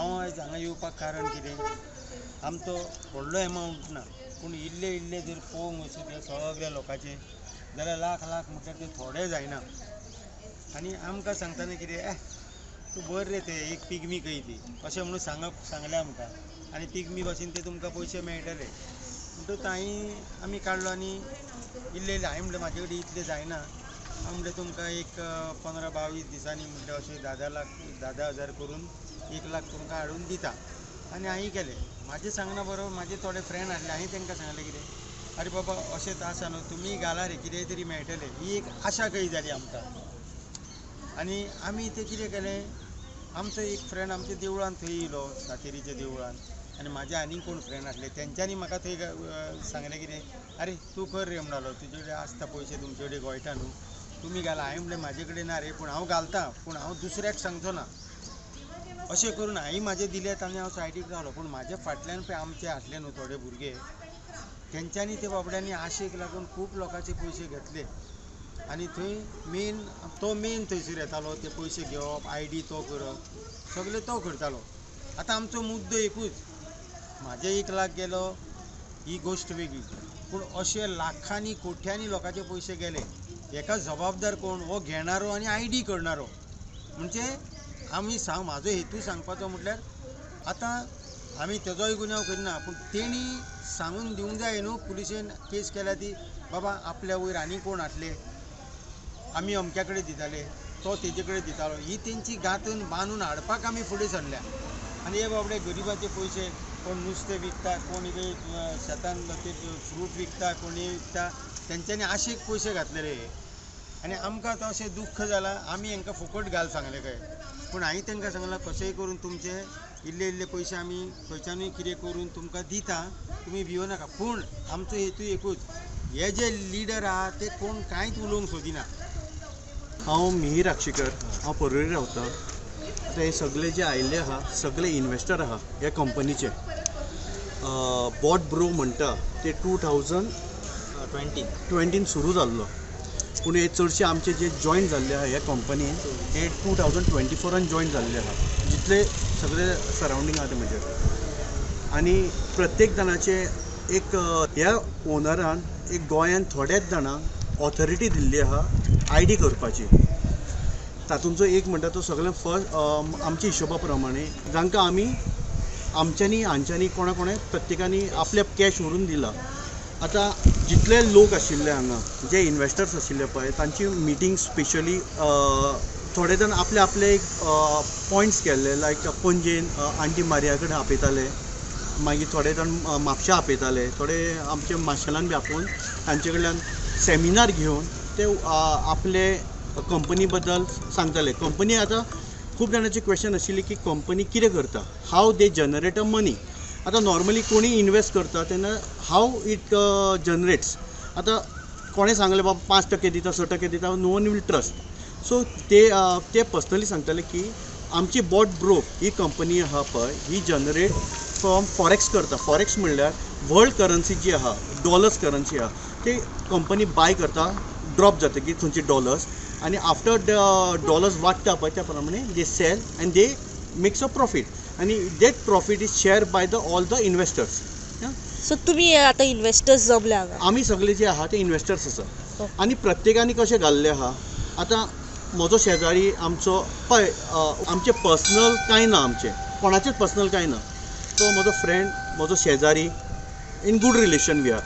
हांव आयज हांगा येवपाक कारण कितें, आमचो व्हडलो एमावंट ना, पूण इल्ले जर पळोवंक वचत त्या सगळ्या लोकांचे जाल्यार लाख म्हणटा ते थोडे जायना. आनी आमकां सांगतना कितें तूं बरें रे ते एक पिगमी खंय ती अशें म्हणून सांगलें आमकां, आनी पिगमी भाशेन ते तुमकां पयशे मेळटले. म्हणटूच आमी काडलो आनी इल्ले हांवें म्हणलें म्हाजे कडेन इतले जायना, हांव म्हणलें तुमकां एक 15-22 दिसांनी म्हणटा अशें 10,000 करून 1 लाख तुमकां हाडून दिता. आनी हांवें केलें. म्हाजें सांगना बरोबर म्हाजे थोडे फ्रेंड हाडले. हांवें तांकां सांगलें कितें, अरे बाबा अशें तर आसा न्हू, तुमी घाला रे, कितेंय तरी मेळटलें. ही एक आशा कही जाली आमकां. आनी आमी तें कितें केलें, आमचो एक फ्रेंड आमच्या देवळान थंय येयलो, सातेरीच्या देवळान, आनी म्हाजे आनी कोण फ्रेंड आसले तेंच्यांनी म्हाका थंय सांगलें कितें, अरे तूं कर रे म्हणलो, तुजे कडेन आसता पयशे, तुमचे कडेन गोयटा न्हू, तुमी घाला. हांवें म्हणलें म्हाजे कडेन ना रे, पूण हांव घालतां, पूण हांव दुसऱ्याक सांगचो ना. अशें करून हांवें म्हाजे दिलेत आनी हांव सायडीक रावलो. पूण म्हाजे फाटल्यान पळय आमचे आसले न्हू थोडे भुरगे, तेंच्यांनी ते बाबड्यांनी आशेक लागून खूब लोकांचे पयशे घेतले. आनी थंय मेन थंयसर येतालो, ते पयशे घेवप, ID तो करप, सगळें तो करतालो. आतां आमचो मुद्दो एकूच, म्हाजे 1 लाख गेलो ही गोश्ट वेगळी, पूण अशे लाखांनी कोट्यांनी लोकांचे पयशे गेले. हेका जबाबदार कोण, हो घेणारो आनी ID करणारो. म्हणजे म्हाजो हेतू सांगपाचो म्हटल्यार, आतां आमी तेजोय गुन्यांव करिना, पूण तेणी सांगून दिवंक जाय न्हू, पुलिशेन केस केल्या ती, बाबा आपल्या वयर आनी कोण आसले, आमी अमक्या कडेन दिताले, तो तेजे कडेन दितालो, ही तेंची गांथून बांदून हाडपाक आमी फुडें सरल्या. आनी हे बाबडे गरिबाचे पयशे, कोण नुस्तें विकता, कोण शेतान ते फ्रूट विकता, कोणी विकता, तेंच्यांनी आशेक पयशे घातले रे. आनी आमकां तो अशें दुख्ख जालां, आमी हांकां फुकट घाल सांगलें काय. पूण हांवें तांकां सांगलां कशेंय करून तुमचे इल्ले पयशे आमी खंयच्यानूय कितें करून तुमकां दिता, तुमी भिवो नाका. पूण आमचो हेतू एकूच, हे जे लिडर आहा ते कोण कांयच उलोवंक सोदिना. हांव मिहीर आक्षीकर, हांव पर्वरी रावतां. आतां हे सगळे जे आयिल्ले आहा, सगळे इन्वेस्टर आहा ह्या कंपनीचे. बॉट ब्रो म्हणटा ते 2020 सुरू जाल्लो, पूण हे चडशे आमचे जे जॉयन जाल्ले आहा ह्या कंपनीन हे 2024 जॉयन जाल्ले आहा, जितले सगळे सरावंडींग आहा ते म्हजे. आनी प्रत्येक जाणाचे एक ह्या ओनरान एक गोंयान थोड्याच जाणांक ऑथॉरिटी दिल्ली आहा ID करपाची. तातूंचो एक म्हणटा तो सगळ्यांत फर्स्ट आमच्या हिशोबा प्रमाणे जांकां आमी आमच्यांनी हांच्यांनी कोणा प्रत्येकानी आपले कॅश व्हरून दिला. आतां जितले लोक आशिल्ले हांगा, जे इन्वेस्टर्स आशिल्ले पळय, तांची मिटींग स्पेशली थोडे जाण आपले एक पॉयंट्स केल्ले, लायक पणजेन आंटी मारिया कडेन आपयताले, मागीर थोडे जाण म्हापशा आपयताले, थोडे आमचे माशेलान बी आपोवन तांचे कडल्यान सेमिनार घेवन ते आपले कंपनी बद्दल सांगताले. कंपनी आतां खूब जाणांची क्वेश्चन आशिल्ली की कंपनी कितें करता, हाव दे जनरेट अ मनी. आतां नॉर्मली कोणी इन्वेस्ट करता तेन्ना हाव इट जनरेट्स. आतां कोणें सांगलें बाबा 5% दिता, 6% दिता, no one will trust. So ते पर्सनली सांगताले की आमची बॉट ब्रो ही कंपनी आहा पळय, ही जनरेट फ्रॉम फॉरेक्स करता. फॉरेक्स म्हणल्यार वर्ल्ड करन्सी जी आहा, डॉलर्स करन्सी आहा, ते कंपनी बाय करता, ड्रॉप जाता की थंयचे डॉलर्स, आनी आफ्टर डॉलर्स वाडटा पळय त्या प्रमाणे they sell and they makes a profit, आनी that profit is share by all the investors. So तुमी आतां इन्वेस्टर्स जमले हांगा? आमी सगळे जे आहा ते इन्वेस्टर्स आसा. आनी प्रत्येकानी कशें घाल्लें आहा, आतां म्हजो शेजारी आमचो पळय, आमचें पर्सनल कांय ना, आमचें कोणाचेंच पर्सनल कांय ना. तो म्हजो फ्रेंड, म्हजो शेजारी, in good relation we are.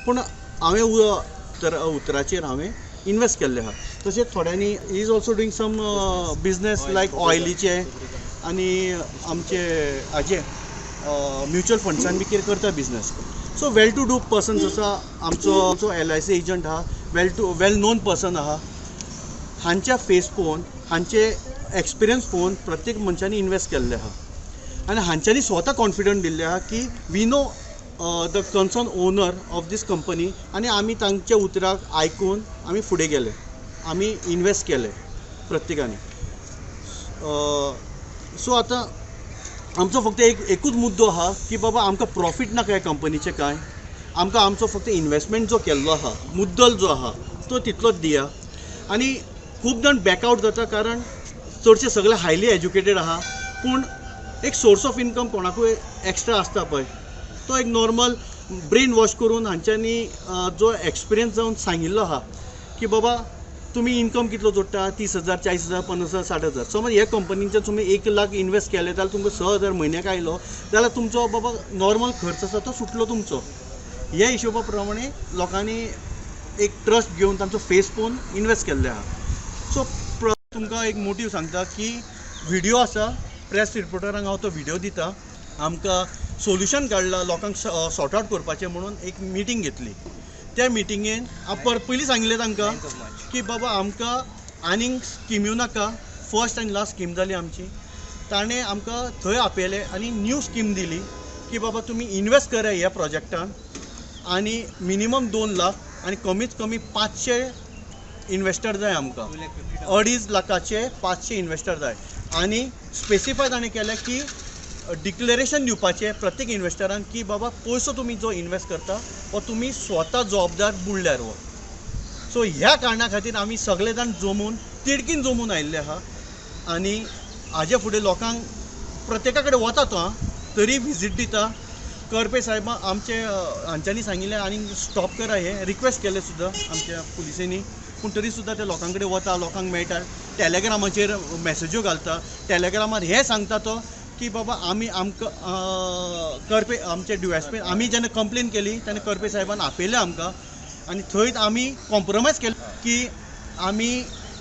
पूण हांवें उतराचेर हांवें इन्वेस्ट केल्ले आहा. तशेंच थोड्यांनी is also doing some business like ऑयलीचे, आनी आमचे हाजे म्युच्युअल फंड्सान बी कितें करता business. So well to do persons आसा. आमचो LIC एजंट आहा, वेल नोन पर्सन आहा. हांच्या फेस पळोवन, हांचे एक्सपिरियन्स पळोवन प्रत्येक मनशांनी इन्वेस्ट केल्ले आहा. आनी हांच्यांनी स्वता कॉन्फिडंट दिल्ले आहा की we know the concern owner of this company, आनी आमी तांच्या उतराक आयकून आमी फुडें गेले, आमी इन्वेस्ट केले प्रत्येकानी. सो आतां आमचो फक्त एकूच मुद्दो आहा की बाबा आमकां प्रॉफीट नाका ह्या कंपनीचें कांय, आमकां आमचो फक्त इन्वेस्टमेंट जो केल्लो आहा, मुद्दल जो आहा तो तितलोच दिया. आनी खूब जाण बॅकआवट जाता कारण चडशे सगळे हायली एज्युकेटेड आहा, पूण एक सोर्स ऑफ इनकम कोणाकूय एक्स्ट्रा आसता पळय तो एक नॉर्मल ब्रेन वॉश करून हांच्यांनी जो एक्सपिरियन्स जावन सांगिल्लो आहा की बाबा तुम्ही इनकम कितलो जोडटा 30,000 40,000 50,000 60,000 समज ह्या कंपनीचे तुम्ही 1 लाख इन्वेस्ट केले जाल्यार तुमकां 6,000 म्हयन्याक आयलो जाल्यार तुमचो बाबा नॉर्मल खर्च आसा तो सुटलो तुमचो. ह्या हिशोबा प्रमाणे लोकांनी एक ट्रस्ट घेवन तांचो फेस पळोवन इन्वेस्ट केल्ले आहा. सो तुमकां एक मोटीव सांगता की व्हिडिओ आसा प्रेस रिपोर्टरांक हांव तो व्हिडिओ दिता. आमकां सोल्युशन काडला लोकांक सॉर्ट आउट करपाचें म्हणून एक मिटींग घेतली. त्या मिटिंगेन हांव पयलीं सांगिल्लें तांकां की बाबा आमकां आनीक स्कीम येवं नाका. फर्स्ट आनी लास्ट स्कीम जाली आमची. ताणें आमकां थंय आपयलें आनी न्यू स्कीम दिली की बाबा तुमी इन्वेस्ट करा ह्या प्रोजेक्टान आनी मिनिमम 2 लाख आनी कमीत कमी 500 इन्वेस्टर जाय आमकां. 2.5 लाखाचे 500 इन्वेस्टर जाय आनी स्पेसिफाय ताणें केलें की डिक्लेरेशन दिवपाचें प्रत्येक इन्वेस्टरान की बाबा पयसो तुमी जो इन्वेस्ट करता वो तुमी स्वता जबाबदार बुडल्यार वो. सो ह्या कारणां खातीर आमी सगळे जाण जमून तिडकीन जमून आयिल्ले आहा आनी हाजे फुडें लोकांक प्रत्येका कडेन वता तो तरी विजीट दिता. करपे साहेब आमचे हांच्यांनी सांगिल्लें आनी स्टॉप करा हें रिक्वेस्ट केलें सुद्दां आमच्या पुलिसांनी पूण तरी सुद्दां ते लोकां कडेन वता लोकांक मेळटा. टॅलेग्रामाचेर मॅसेज्यो घालता. टॅलेग्रामार हें सांगता तो की बाबा आमी आमकां करपे आमचे DYSP आमी जेन्ना कंप्लेन केली तेन्ना करपे साहेबान आपयलें आमकां आनी थंयच आमी कॉम्प्रोमायज केलें की आमी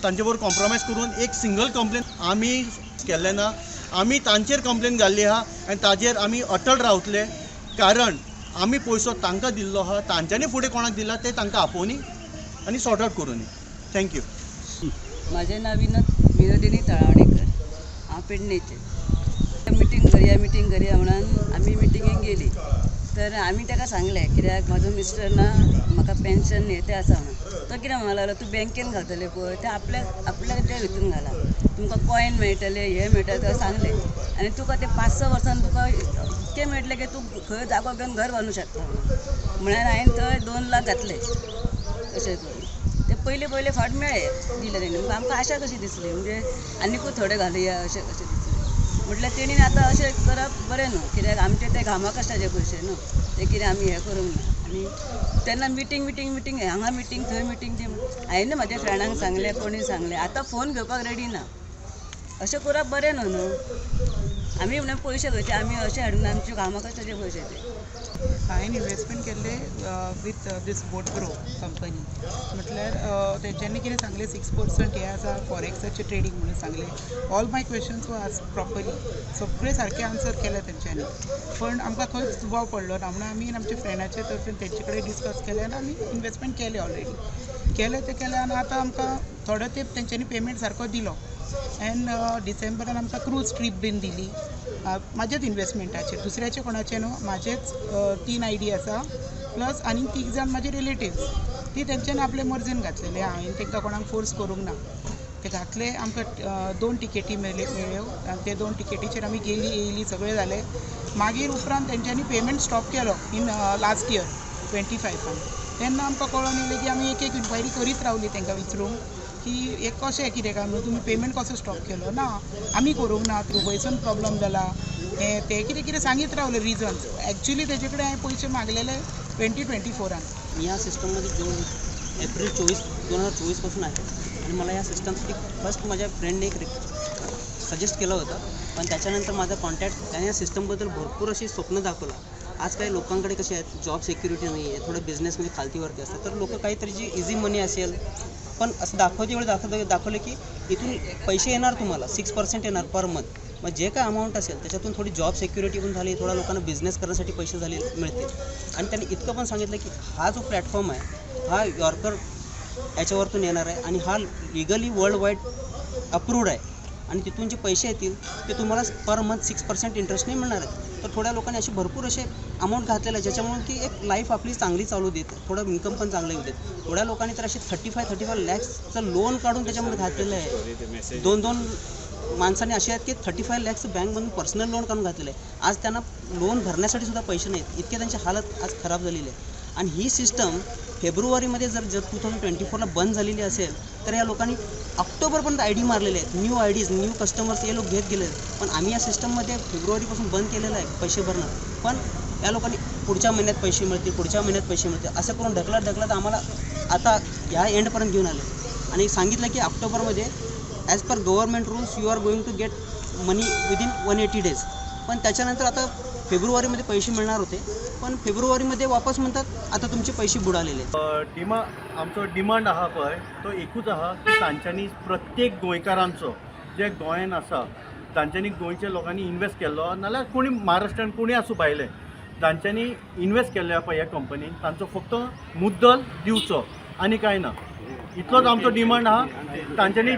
तांचे बरोबर कॉम्प्रोमायज करून एक सिंगल कंप्लेन आमी केल्लें ना. आमी तांचेर कंप्लेन घाल्ली आहा आनी ताजेर आमी अटल रावतले कारण आमी पयसो तांकां दिल्लो आहा. तांच्यांनी फुडें कोणाक दिला ते तांकां आपोवनी आनी सॉर्ट आउट करूनी. थँक्यू. माझे नाव विनोदिनी तळावणेकर. हांव पेडणेचे. मिटींग करुया म्हणून आमी मिटिंगेक गेली तर आमी ताका सांगलें कित्याक म्हाजो मिस्टर ना म्हाका पेन्शन हें तें आसा म्हणून. तो कितें म्हणूंक लागलो तूं बँकेन घालतलें पळय तें आपल्या त्या हितून घाला तुमकां कॉयन मेळटले हें मेळटलें तो सांगलें आनी तुका ते 5-6 वर्सान तुका इतकें मेळटलें की तूं खंय जागो घेवन घर बांदूंक शकता म्हळ्यार हांवें थंय 2 लाख घातले अशें करून. ते पयले फावट मेळ्ळे दिले तेणी आमकां आशा कशी दिसली म्हणजे आनीकूय थोडे घालुया अशें दिसलें. म्हटल्यार तेणीन आतां अशें करप बरें न्हू कित्याक आमचे ते घामा कश्टाचे पयशे न्हू ते कितें आमी हें करूंक ना. आनी तेन्ना मिटींग हांगा मिटींग थंय मिटींग ती हांवें म्हाज्या फ्रेंडांक सांगलें कोणी सांगलें आतां फोन घेवपाक रेडी ना. अशें करप बरें न्हू आमी म्हणून पयशे खंयचे आमी अशें हाडून आमचे घामा कश्टाचे पयशे ते. हांवें इन्वेस्टमेंट केल्ले विथ दीस बोटप्रो कंपनी म्हटल्यार तेंच्यांनी कितें सांगलें 6% हें आसा फॉरेक्साचें ट्रेडींग म्हणून सांगलें. All my questions were asked properly सगळे सारके आन्सर केले तेंच्यांनी पण आमकां खंयच दुबाव पडलो ना म्हणून आमी आमच्या फ्रेंडाचे तर्फेन तेंचे कडेन डिस्कस केलें आनी आमी इन्वेस्टमेंट केलें ऑलरेडी केलें आनी आतां आमकां थोडो तेंप तेंच्यांनी पेमेंट सारको दिलो एंड डिसेंबरान आमकां क्रूज ट्रीप बीन दिली म्हाजेच इन्वेस्टमेंटाचेर दुसऱ्याचे कोणाचे न्हू म्हाजेच 3 ID आसा प्लस आनी 3 जाण म्हाजे रिलेटिव्स ती तेंच्यांनी आपले मर्जीन घातलेले हांवें तेंकां कोणाक फोर्स करूंक ना. ते घातले आमकां 2 टिकेटी मेळ्ळ्यो आनी ते 2 टिकेटीचेर आमी गेली येयली सगळें जालें. मागीर उपरांत तेंच्यांनी पेमेंट स्टॉप केलो इन लास्ट इयर 25 तेन्ना आमकां कळोन येयलें की आमी एक इन्क्वायरी करीत रावली तेंकां विचारून की एक कशें कितें काय न्हू तुमी पेमेंट कसो स्टॉप केलो ना आमी करूंक ना दुबयसून प्रॉब्लम जाला हें तें कितें सांगीत रावले रिजन्स. एक्चुअली तेजे कडेन हांवें पयशे मागलेले 2024 या सिस्टममध्ये जो एप्रिल 2024 पासून आहे आणि मला या सिस्टमसाठी फर्स्ट माझ्या फ्रेंडने एक सजेस्ट केलं होतं पण त्याच्यानंतर माझा कॉन्टॅक्ट त्याने या सिस्टमबद्दल भरपूर अशी स्वप्न दाखवला. आज काही लोकांकडे कसे आहेत जॉब सिक्युरिटी नाही आहे थोडं बिझनेसमध्ये खालतीवरती असतात तर लोक काहीतरी जी इझी मनी असेल पण असं दाखवले की इथून पैसे येणार तुम्हाला 6% येणार पर मंथ मग जे काय अमाऊंट असेल त्याच्यातून थोडी जॉब सिक्युरिटी पण झाली थोडा लोकांना बिझनेस करण्यासाठी पैसे झाले मिळतील. आणि त्यांनी इतकं पण सांगितलं की हा जो प्लॅटफॉर्म आहे हा यॉर्कर याच्यावरतून येणार आहे आणि हा लिगली वर्ल्ड वाईड अप्रूव्ड आहे आणि तिथून जे पैसे येतील ते तुम्हाला पर मंथ 6% इंटरेस्टने मिळणार आहेत. तर थोड्या लोकांनी असे भरपूर असे अमाऊंट घातलेलं आहे ज्याच्यामुळे की एक लाईफ आपली चांगली चालू देत थोडं इन्कम पण चांगलं येऊ देत. थोड्या लोकांनी तर असे 35 लॅक्सचं लोन काढून त्याच्यामध्ये घातलेलं आहे. 2 माणसाने असे आहेत की 35 लॅक्स बँकमधून पर्सनल लोन काढून घातलेलं आहे. आज त्यांना लोन भरण्यासाठी सुद्धा पैसे नाहीत इतके त्यांची हालत आज खराब झालेली आहे. आणि ही सिस्टम फेब्रुवारीमध्ये जर 2024ला बंद झालेली असेल तर या लोकांनी ऑक्टोबरपर्यंत आय डी मारलेले आहेत, new IDs, new customers हे लोक घेत गेले आहेत. पण आम्ही या सिस्टममध्ये फेब्रुवारीपासून बंद केलेलं आहे पैसे भरणं. पण या लोकांनी पुढच्या महिन्यात पैसे मिळतील, पुढच्या महिन्यात पैसे मिळतील असं करून ढकलत आम्हाला आता ह्या एंडपर्यंत घेऊन आले आणि सांगितलं की ऑक्टोबरमध्ये as per government rules you are going to get money within 180 days. पण त्याच्यानंतर आता फेब्रुवारीमध्ये पैसे मिळणार होते, पण फेब्रुवारीमध्ये वापस म्हणतात आता तुमचे पैसे बुडालेले आहेत. आमचो डिमांड आहा पळय तो एकूच आहा की तांच्यांनी प्रत्येक गोंयकारांचो जे गोंयान आसा तांच्यांनी गोंयच्या लोकांनी इन्वेस्ट केल्लो नाल्यार कोणी महाराष्ट्रान कोणी आसूं भायले तांच्यांनी इन्वेस्ट केल्ले पळय ह्या कंपनीन तांचो फक्त मुद्दल दिवचो आनी कांय ना. इतलोच आमचो डिमांड आहा. तांच्यांनी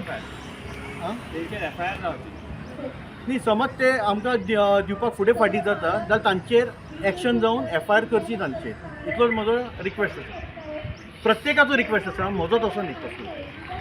न्ही समज ते आमकां दिवपाक फुडें फाटीं जाता जाल्यार तांचेर एक्शन जावन FIR करची तांचेर. इतलोच म्हजो रिक्वेस्ट आसा. प्रत्येकाचो रिक्वेस्ट आसा, म्हजो तसो न्ही.